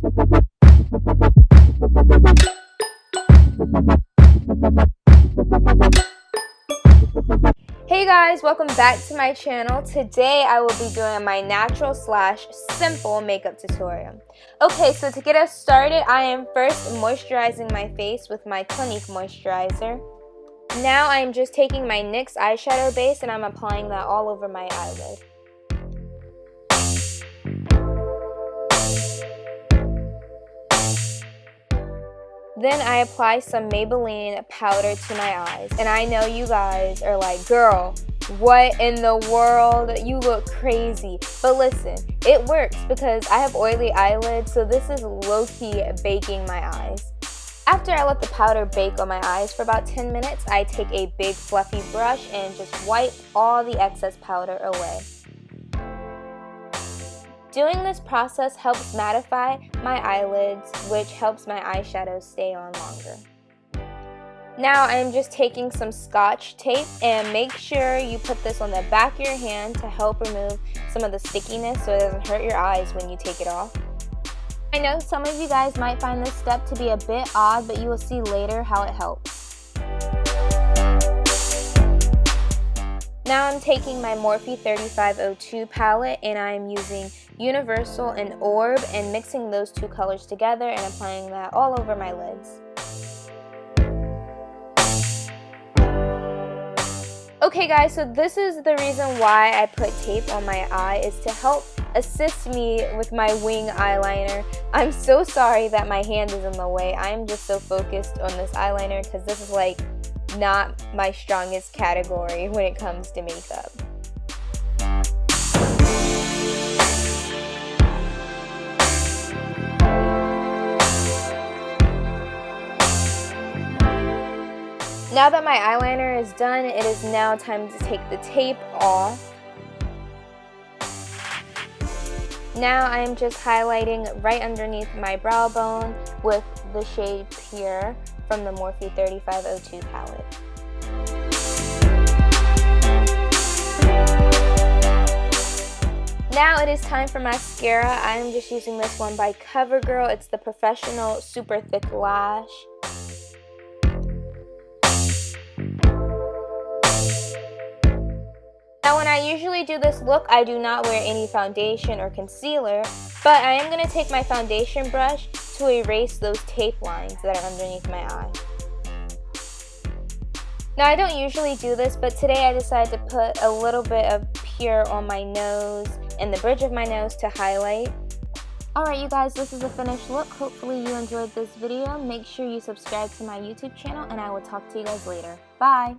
Hey guys, welcome back to my channel. Today I will be doing my natural slash simple makeup tutorial. Okay, so to get us started, I am first moisturizing my face with my Clinique moisturizer. Now I'm just taking my NYX eyeshadow base and I'm applying that all over my eyelid. Then I apply some Maybelline powder to my eyes. And I know you guys are like, girl, what in the world? You look crazy. But listen, it works because I have oily eyelids, so this is low-key baking my eyes. After I let the powder bake on my eyes for about 10 minutes, I take a big fluffy brush and just wipe all the excess powder away. Doing this process helps mattify my eyelids, which helps my eyeshadow stay on longer. Now I'm just taking some Scotch tape, and make sure you put this on the back of your hand to help remove some of the stickiness so it doesn't hurt your eyes when you take it off. I know some of you guys might find this step to be a bit odd, but you will see later how it helps. Now I'm taking my Morphe 3502 palette and I'm using Universal and Orb and mixing those two colors together and applying that all over my lids. Okay guys, so this is the reason why I put tape on my eye, is to help assist me with my wing eyeliner. I'm so sorry that my hand is in the way. I'm just so focused on this eyeliner because this is like not my strongest category when it comes to makeup. Now that my eyeliner is done, it is now time to take the tape off. Now I am just highlighting right underneath my brow bone with the shade Pure from the Morphe 3502 palette. Now it is time for mascara. I am just using this one by CoverGirl. It's the Professional Super Thick Lash. Now when I usually do this look, I do not wear any foundation or concealer, but I am going to take my foundation brush to erase those tape lines that are underneath my eye. Now I don't usually do this, but today I decided to put a little bit of Pure on my nose and the bridge of my nose to highlight. Alright you guys, this is the finished look. Hopefully you enjoyed this video. Make sure you subscribe to my YouTube channel and I will talk to you guys later. Bye!